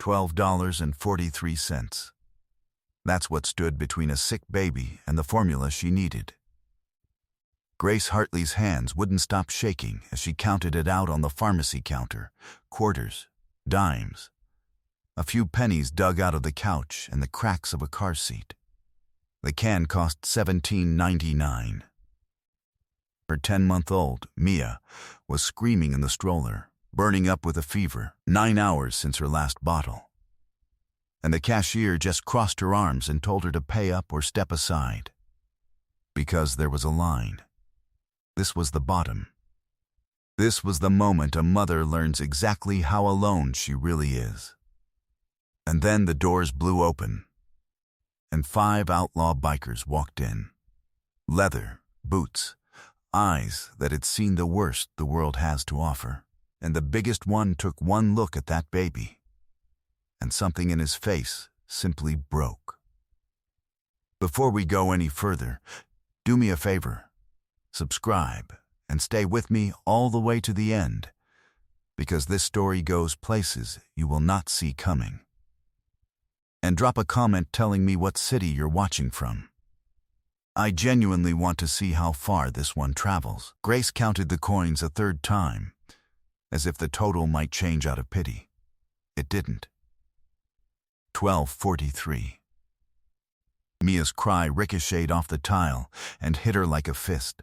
$12.43. That's what stood between a sick baby and the formula she needed. Grace Hartley's hands wouldn't stop shaking as she counted it out on the pharmacy counter. Quarters, dimes, a few pennies dug out of the couch and the cracks of a car seat. The can cost $17.99. Her 10-month-old, Mia, was screaming in the stroller, burning up with a fever, 9 hours since her last bottle. And the cashier just crossed her arms and told her to pay up or step aside. Because there was a line. This was the bottom. This was the moment a mother learns exactly how alone she really is. And then the doors blew open, and 5 outlaw bikers walked in. Leather, boots, eyes that had seen the worst the world has to offer. And the biggest one took one look at that baby, and something in his face simply broke. Before we go any further, do me a favor. Subscribe and stay with me all the way to the end, because this story goes places you will not see coming. And drop a comment telling me what city you're watching from. I genuinely want to see how far this one travels. Grace counted the coins a third time, as if the total might change out of pity. It didn't. 12.43. Mia's cry ricocheted off the tile and hit her like a fist.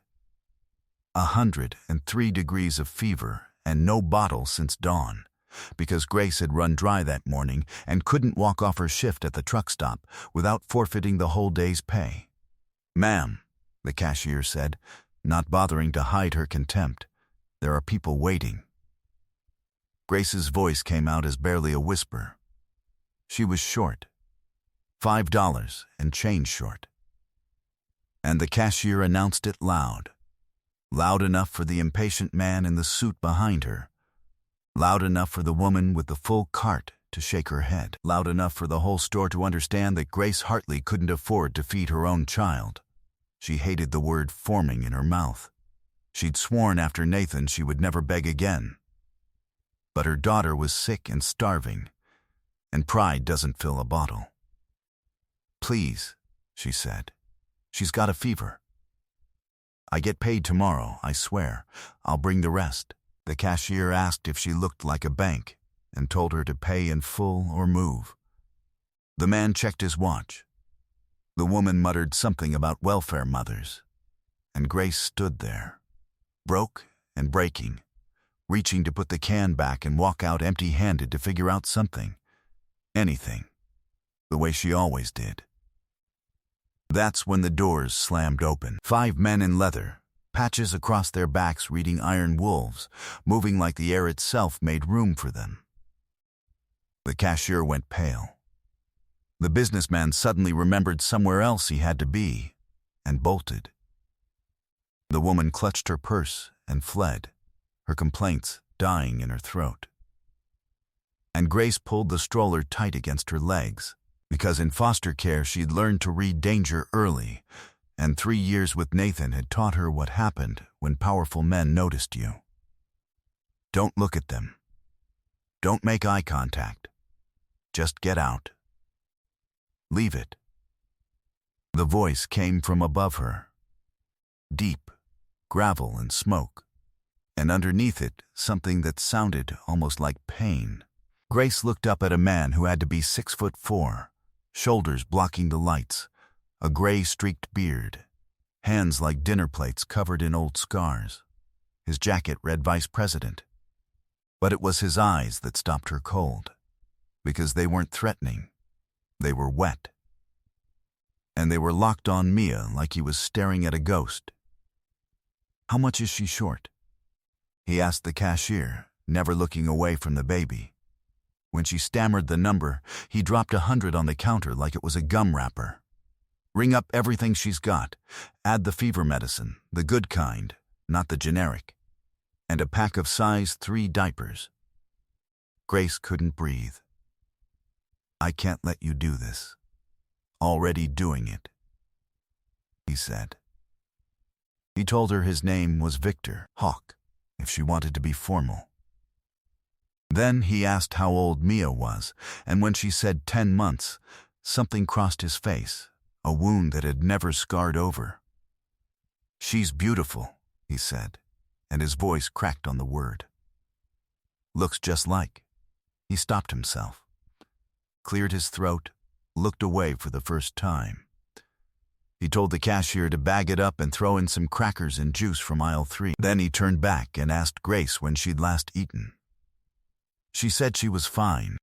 103 degrees of fever and no bottle since dawn, because Grace had run dry that morning and couldn't walk off her shift at the truck stop without forfeiting the whole day's pay. "Ma'am," the cashier said, not bothering to hide her contempt, "there are people waiting." Grace's voice came out as barely a whisper. She was short. $5 and change short. And the cashier announced it loud. Loud enough for the impatient man in the suit behind her. Loud enough for the woman with the full cart to shake her head. Loud enough for the whole store to understand that Grace Hartley couldn't afford to feed her own child. She hated the word forming in her mouth. She'd sworn after Nathan she would never beg again. But her daughter was sick and starving, and pride doesn't fill a bottle. "Please," she said. "She's got a fever." "I get paid tomorrow, I swear. I'll bring the rest." The cashier asked if she looked like a bank and told her to pay in full or move. The man checked his watch. The woman muttered something about welfare mothers, and Grace stood there, broke and breaking, reaching to put the can back and walk out empty-handed to figure out something, anything, the way she always did. That's when the doors slammed open. 5 men in leather, patches across their backs reading Iron Wolves, moving like the air itself made room for them. The cashier went pale. The businessman suddenly remembered somewhere else he had to be, and bolted. The woman clutched her purse and fled, her complaints dying in her throat. And Grace pulled the stroller tight against her legs, because in foster care she'd learned to read danger early, and 3 years with Nathan had taught her what happened when powerful men noticed you. Don't look at them. Don't make eye contact. Just get out. Leave it. The voice came from above her. Deep, gravel and smoke. And underneath it, something that sounded almost like pain. Grace looked up at a man who had to be 6'4", shoulders blocking the lights, a gray-streaked beard, hands like dinner plates covered in old scars. His jacket read Vice President. But it was his eyes that stopped her cold, because they weren't threatening. They were wet. And they were locked on Mia like he was staring at a ghost. "How much is she short?" he asked the cashier, never looking away from the baby. When she stammered the number, he dropped 100 on the counter like it was a gum wrapper. "Ring up everything she's got. Add the fever medicine, the good kind, not the generic. And a pack of size 3 diapers." Grace couldn't breathe. "I can't let you do this. Already doing it," he said. He told her his name was Victor Hawk, if she wanted to be formal. Then he asked how old Mia was, and when she said 10 months, something crossed his face, a wound that had never scarred over. "She's beautiful," he said, and his voice cracked on the word. "Looks just like." He stopped himself, cleared his throat, looked away for the first time. He told the cashier to bag it up and throw in some crackers and juice from aisle 3. Then he turned back and asked Grace when she'd last eaten. She said she was fine.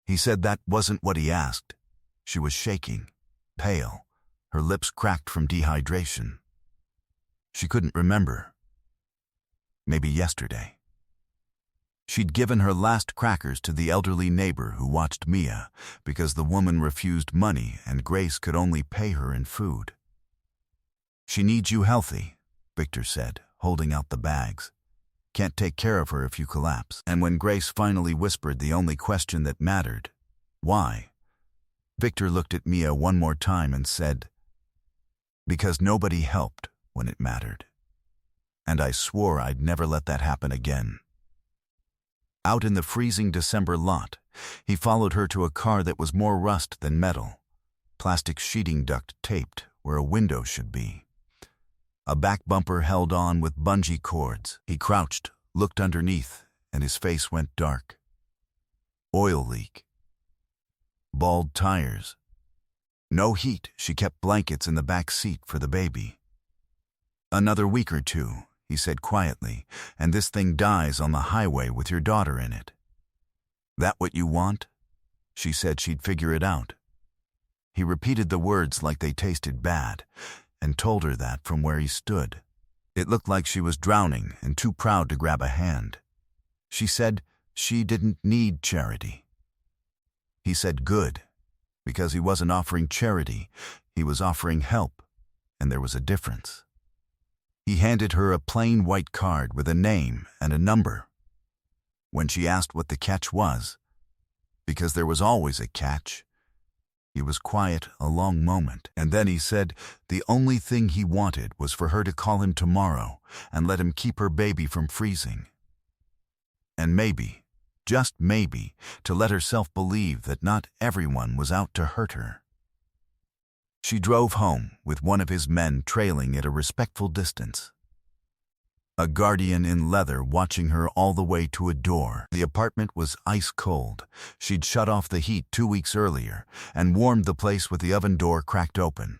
He said that wasn't what he asked. She was shaking, pale, her lips cracked from dehydration. She couldn't remember. Maybe yesterday. She'd given her last crackers to the elderly neighbor who watched Mia because the woman refused money and Grace could only pay her in food. "She needs you healthy," Victor said, holding out the bags. "Can't take care of her if you collapse." And when Grace finally whispered the only question that mattered, "Why?" Victor looked at Mia one more time and said, "Because nobody helped when it mattered. And I swore I'd never let that happen again." Out in the freezing December lot, he followed her to a car that was more rust than metal, plastic sheeting duct taped where a window should be. A back bumper held on with bungee cords. He crouched, looked underneath, and his face went dark. Oil leak. Bald tires. No heat. She kept blankets in the back seat for the baby. "Another week or two," he said quietly, "and this thing dies on the highway with your daughter in it." "That what you want?" She said she'd figure it out. He repeated the words like they tasted bad, and told her that from where he stood. It looked like she was drowning and too proud to grab a hand. She said she didn't need charity. He said good, because he wasn't offering charity, he was offering help, and there was a difference. He handed her a plain white card with a name and a number. When she asked what the catch was, because there was always a catch, he was quiet a long moment, and then he said the only thing he wanted was for her to call him tomorrow and let him keep her baby from freezing. And maybe, just maybe, to let herself believe that not everyone was out to hurt her. She drove home with one of his men trailing at a respectful distance. A guardian in leather watching her all the way to a door. The apartment was ice cold. She'd shut off the heat 2 weeks earlier and warmed the place with the oven door cracked open.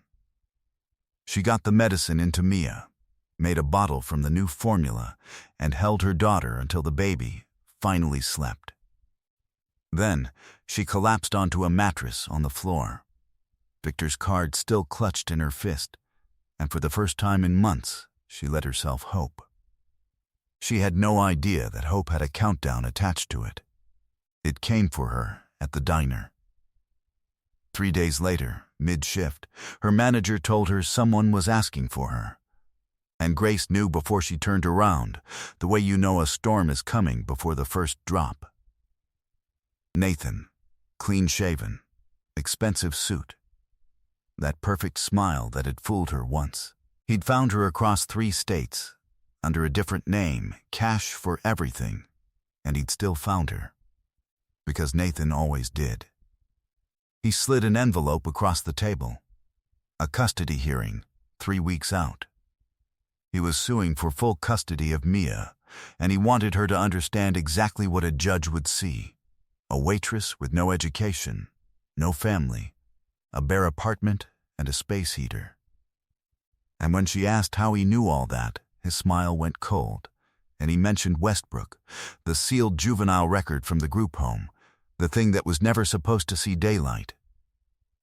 She got the medicine into Mia, made a bottle from the new formula, and held her daughter until the baby finally slept. Then she collapsed onto a mattress on the floor. Victor's card still clutched in her fist, and for the first time in months, she let herself hope. She had no idea that hope had a countdown attached to it. It came for her at the diner. 3 days later, mid-shift, her manager told her someone was asking for her. And Grace knew before she turned around, the way you know a storm is coming before the first drop. Nathan, clean-shaven, expensive suit. That perfect smile that had fooled her once. He'd found her across 3 states, under a different name, cash for everything, and he'd still found her. Because Nathan always did. He slid an envelope across the table. A custody hearing, 3 weeks out. He was suing for full custody of Mia, and he wanted her to understand exactly what a judge would see. A waitress with no education, no family, a bare apartment, and a space heater. And when she asked how he knew all that, his smile went cold, and he mentioned Westbrook, the sealed juvenile record from the group home, the thing that was never supposed to see daylight.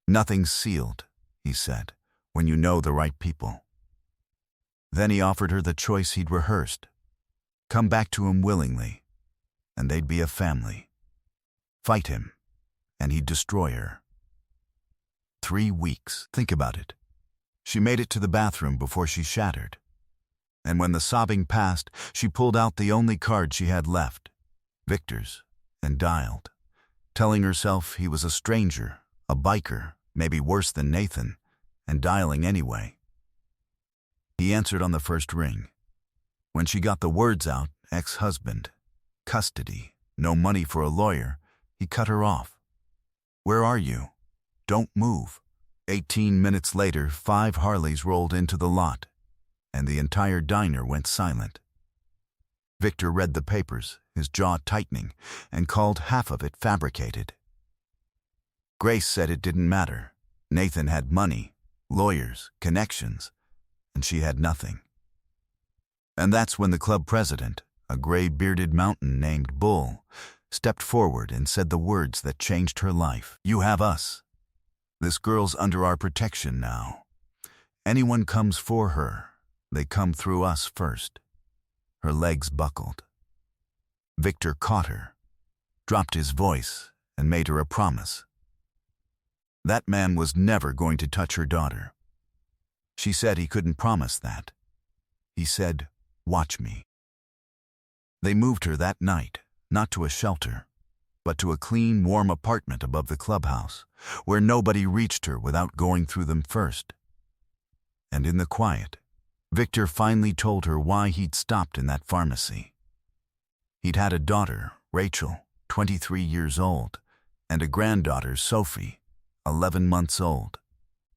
"Nothing's sealed," he said, "when you know the right people." Then he offered her the choice he'd rehearsed. Come back to him willingly, and they'd be a family. Fight him, and he'd destroy her. 3 weeks. Think about it. She made it to the bathroom before she shattered. And when the sobbing passed, she pulled out the only card she had left, Victor's, and dialed, telling herself he was a stranger, a biker, maybe worse than Nathan, and dialing anyway. He answered on the first ring. When she got the words out, ex-husband, custody, no money for a lawyer, he cut her off. "Where are you? Don't move." 18 minutes later, 5 Harleys rolled into the lot, and the entire diner went silent. Victor read the papers, his jaw tightening, and called half of it fabricated. Grace said it didn't matter. Nathan had money, lawyers, connections, and she had nothing. And that's when the club president, a gray-bearded mountain named Bull, stepped forward and said the words that changed her life. "You have us. This girl's under our protection now. Anyone comes for her, they come through us first." Her legs buckled. Victor caught her, dropped his voice, and made her a promise. That man was never going to touch her daughter. She said he couldn't promise that. He said, "Watch me." They moved her that night, not to a shelter, but to a clean, warm apartment above the clubhouse, where nobody reached her without going through them first. And in the quiet, Victor finally told her why he'd stopped in that pharmacy. He'd had a daughter, Rachel, 23 years old, and a granddaughter, Sophie, 11 months old,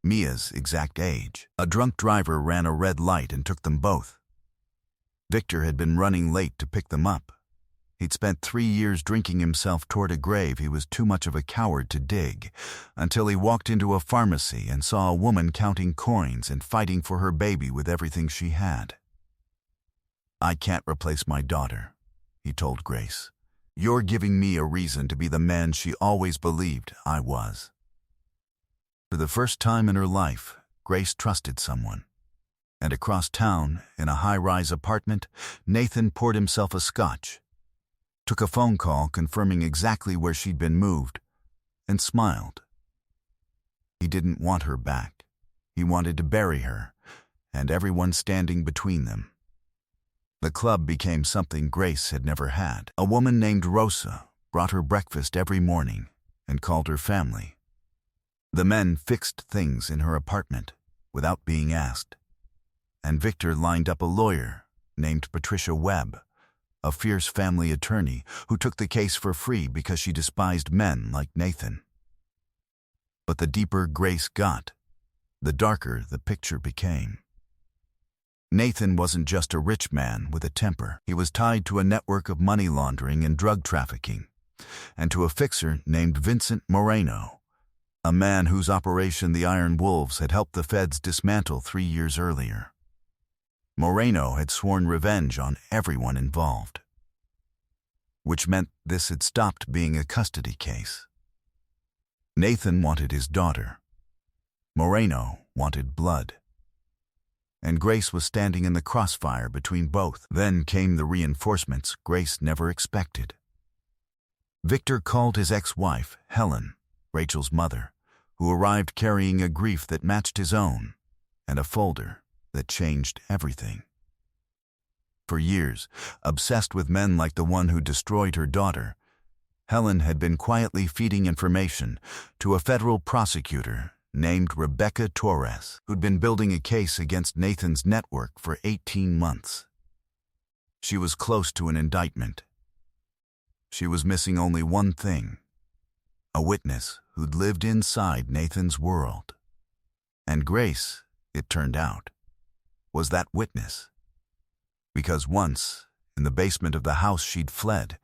Mia's exact age. A drunk driver ran a red light and took them both. Victor had been running late to pick them up. He'd spent 3 years drinking himself toward a grave he was too much of a coward to dig, until he walked into a pharmacy and saw a woman counting coins and fighting for her baby with everything she had. "I can't replace my daughter," he told Grace. "You're giving me a reason to be the man she always believed I was." For the first time in her life, Grace trusted someone. And across town, in a high-rise apartment, Nathan poured himself a scotch, took a phone call confirming exactly where she'd been moved, and smiled. He didn't want her back. He wanted to bury her, and everyone standing between them. The club became something Grace had never had. A woman named Rosa brought her breakfast every morning and called her family. The men fixed things in her apartment without being asked. And Victor lined up a lawyer named Patricia Webb, a fierce family attorney who took the case for free because she despised men like Nathan. But the deeper Grace got, the darker the picture became. Nathan wasn't just a rich man with a temper. He was tied to a network of money laundering and drug trafficking, and to a fixer named Vincent Moreno, a man whose operation the Iron Wolves had helped the feds dismantle 3 years earlier. Moreno had sworn revenge on everyone involved, which meant this had stopped being a custody case. Nathan wanted his daughter. Moreno wanted blood. And Grace was standing in the crossfire between both. Then came the reinforcements Grace never expected. Victor called his ex-wife, Helen, Rachel's mother, who arrived carrying a grief that matched his own, and a folder that changed everything. For years, obsessed with men like the one who destroyed her daughter, Helen had been quietly feeding information to a federal prosecutor named Rebecca Torres, who'd been building a case against Nathan's network for 18 months. She was close to an indictment. She was missing only one thing: a witness who'd lived inside Nathan's world. And Grace, it turned out, was that witness. Because once, in the basement of the house she'd fled,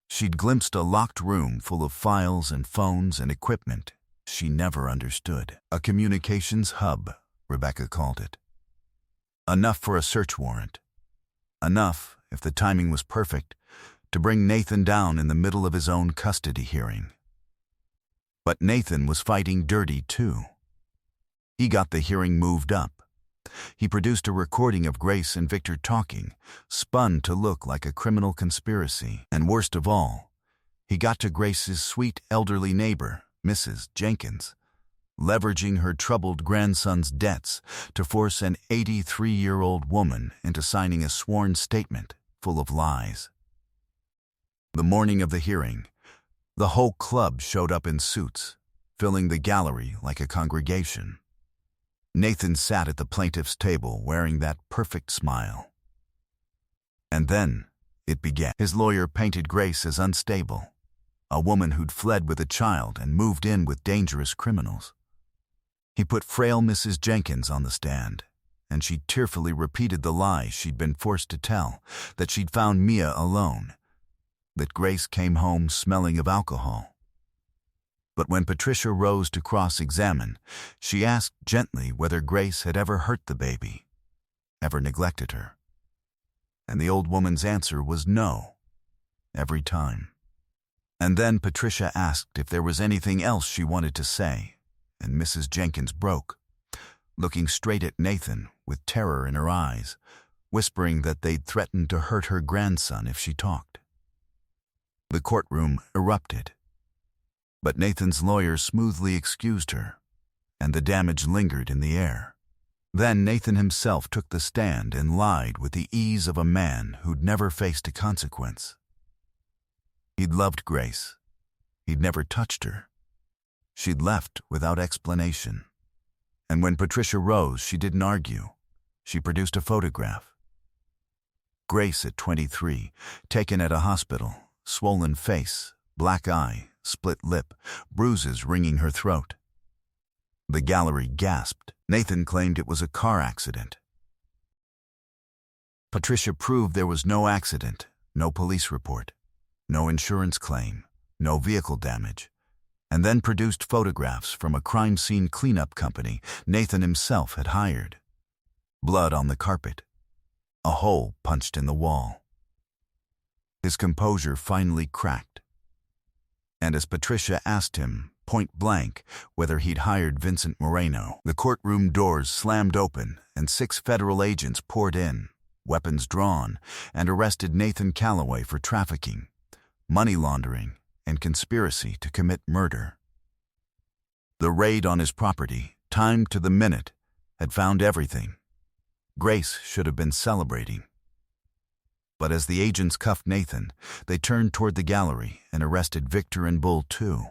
she'd glimpsed a locked room full of files and phones and equipment she never understood. A communications hub, Rebecca called it. Enough for a search warrant. Enough, if the timing was perfect, to bring Nathan down in the middle of his own custody hearing. But Nathan was fighting dirty too. He got the hearing moved up. He produced a recording of Grace and Victor talking, spun to look like a criminal conspiracy. And worst of all, he got to Grace's sweet elderly neighbor, Mrs. Jenkins, leveraging her troubled grandson's debts to force an 83-year-old woman into signing a sworn statement full of lies. The morning of the hearing, the whole club showed up in suits, filling the gallery like a congregation. Nathan sat at the plaintiff's table wearing that perfect smile. And then, It began. His lawyer painted Grace as unstable, a woman who'd fled with a child and moved in with dangerous criminals. He put frail Mrs. Jenkins on the stand, and she tearfully repeated the lie she'd been forced to tell, that she'd found Mia alone, that Grace came home smelling of alcohol. But when Patricia rose to cross-examine, she asked gently whether Grace had ever hurt the baby, ever neglected her. And the old woman's answer was no, every time. And then Patricia asked if there was anything else she wanted to say, and Mrs. Jenkins broke, looking straight at Nathan with terror in her eyes, whispering that they'd threatened to hurt her grandson if she talked. The courtroom erupted, but Nathan's lawyer smoothly excused her, and the damage lingered in the air. Then Nathan himself took the stand and lied with the ease of a man who'd never faced a consequence. He'd loved Grace. He'd never touched her. She'd left without explanation. And when Patricia rose, she didn't argue. She produced a photograph. Grace at 23, taken at a hospital, swollen face, black eye, split lip, bruises ringing her throat. The gallery gasped. Nathan claimed it was a car accident. Patricia proved there was no accident, no police report, no insurance claim, no vehicle damage, and then produced photographs from a crime scene cleanup company Nathan himself had hired. Blood on the carpet, a hole punched in the wall. His composure finally cracked. And as Patricia asked him, point blank, whether he'd hired Vincent Moreno, the courtroom doors slammed open and 6 federal agents poured in, weapons drawn, and arrested Nathan Calloway for trafficking, money laundering, and conspiracy to commit murder. The raid on his property, timed to the minute, had found everything. Grace should have been celebrating. But as the agents cuffed Nathan, they turned toward the gallery and arrested Victor and Bull too.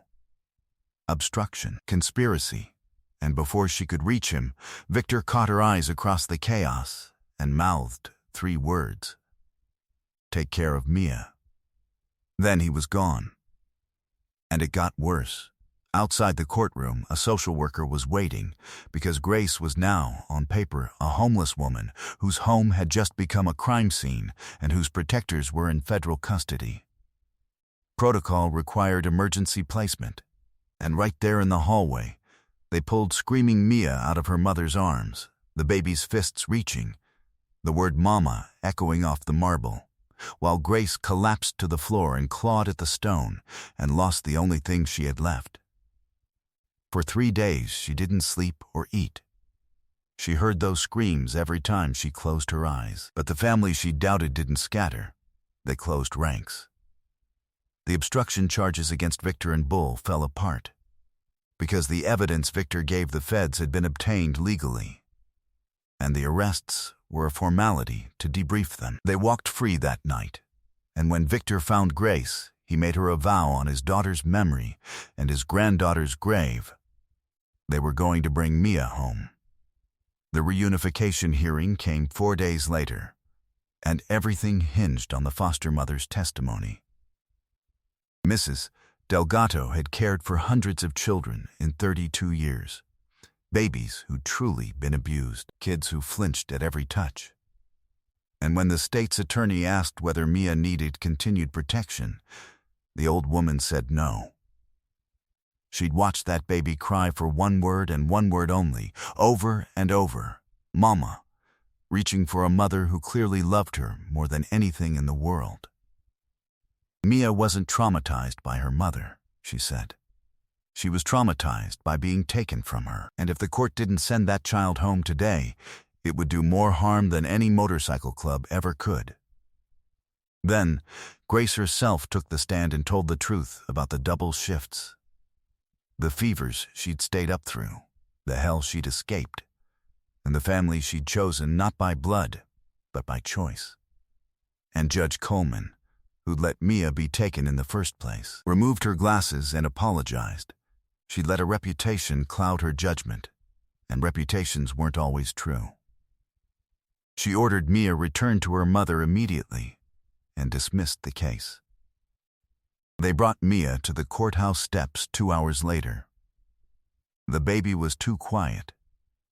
Obstruction, conspiracy, and before she could reach him, Victor caught her eyes across the chaos and mouthed 3 words. Take care of Mia. Then he was gone. And it got worse. Outside the courtroom, a social worker was waiting because Grace was now, on paper, a homeless woman whose home had just become a crime scene and whose protectors were in federal custody. Protocol required emergency placement, and right there in the hallway, they pulled screaming Mia out of her mother's arms, the baby's fists reaching, the word "mama" echoing off the marble, while Grace collapsed to the floor and clawed at the stone and lost the only thing she had left. For 3 days, she didn't sleep or eat. She heard those screams every time she closed her eyes. But the family she doubted didn't scatter. They closed ranks. The obstruction charges against Victor and Bull fell apart because the evidence Victor gave the feds had been obtained legally, and the arrests were a formality to debrief them. They walked free that night, and when Victor found Grace, he made her a vow on his daughter's memory and his granddaughter's grave. They were going to bring Mia home. The reunification hearing came 4 days later, and everything hinged on the foster mother's testimony. Mrs. Delgado had cared for hundreds of children in 32 years, babies who'd truly been abused, kids who flinched at every touch. And when the state's attorney asked whether Mia needed continued protection, the old woman said no. She'd watched that baby cry for one word and one word only, over and over, "Mama," reaching for a mother who clearly loved her more than anything in the world. Mia wasn't traumatized by her mother, she said. She was traumatized by being taken from her, and if the court didn't send that child home today, it would do more harm than any motorcycle club ever could. Then, Grace herself took the stand and told the truth about the double shifts, the fevers she'd stayed up through, the hell she'd escaped, and the family she'd chosen not by blood, but by choice. And Judge Coleman, who'd let Mia be taken in the first place, removed her glasses and apologized. She'd let a reputation cloud her judgment, and reputations weren't always true. She ordered Mia returned to her mother immediately, and dismissed the case. They brought Mia to the courthouse steps 2 hours later. The baby was too quiet,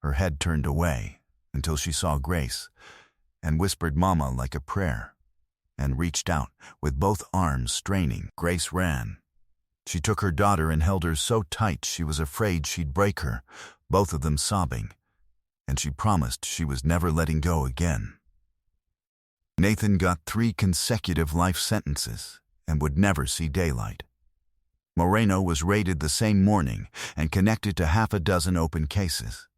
her head turned away, until she saw Grace, and whispered "Mama" like a prayer, and reached out, with both arms straining. Grace ran. She took her daughter and held her so tight she was afraid she'd break her, both of them sobbing, and she promised she was never letting go again. Nathan got 3 consecutive life sentences and would never see daylight. Moreno was raided the same morning and connected to half a dozen open cases.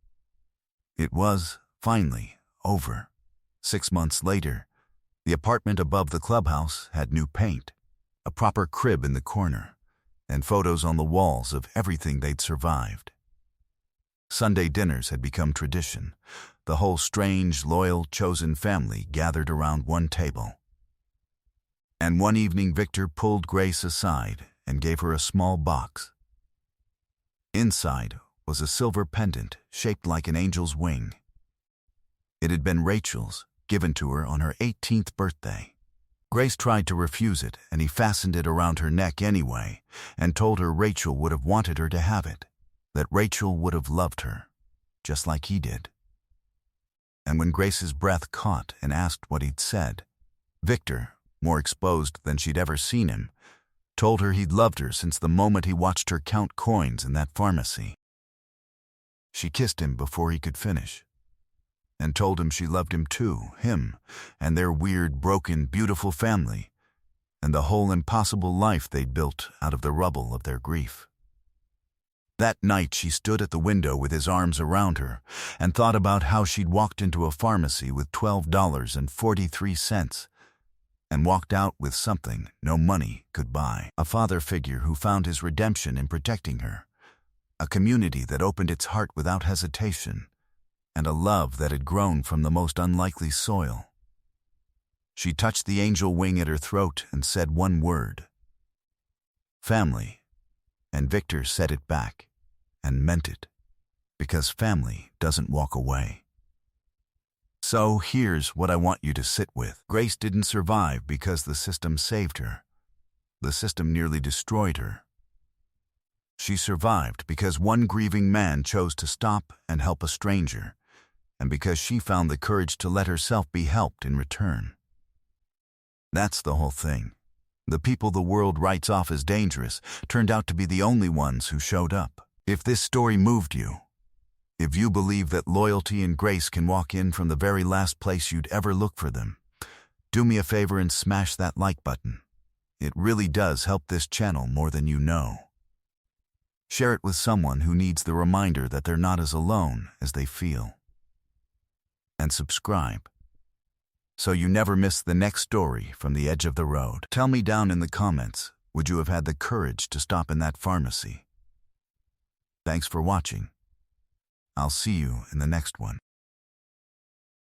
It was, finally, over. 6 months later, the apartment above the clubhouse had new paint, a proper crib in the corner, and photos on the walls of everything they'd survived. Sunday dinners had become tradition. The whole strange, loyal, chosen family gathered around one table. And one evening Victor pulled Grace aside and gave her a small box. Inside was a silver pendant shaped like an angel's wing. It had been Rachel's, given to her on her 18th birthday. Grace tried to refuse it, and he fastened it around her neck anyway and told her Rachel would have wanted her to have it, that Rachel would have loved her, just like he did. And when Grace's breath caught and asked what he'd said, Victor, more exposed than she'd ever seen him, told her he'd loved her since the moment he watched her count coins in that pharmacy. She kissed him before he could finish, and told him she loved him too, him and their weird, broken, beautiful family, and the whole impossible life they'd built out of the rubble of their grief. That night she stood at the window with his arms around her and thought about how she'd walked into a pharmacy with $12.43 and walked out with something no money could buy. A father figure who found his redemption in protecting her, a community that opened its heart without hesitation, and a love that had grown from the most unlikely soil. She touched the angel wing at her throat and said one word: family, and Victor said it back, and meant it, because family doesn't walk away. So here's what I want you to sit with. Grace didn't survive because the system saved her. The system nearly destroyed her. She survived because one grieving man chose to stop and help a stranger, and because she found the courage to let herself be helped in return. That's the whole thing. The people the world writes off as dangerous turned out to be the only ones who showed up. If this story moved you, if you believe that loyalty and grace can walk in from the very last place you'd ever look for them, do me a favor and smash that like button. It really does help this channel more than you know. Share it with someone who needs the reminder that they're not as alone as they feel. And subscribe, so you never miss the next story from the edge of the road. Tell me down in the comments, would you have had the courage to stop in that pharmacy? Thanks for watching. I'll see you in the next one.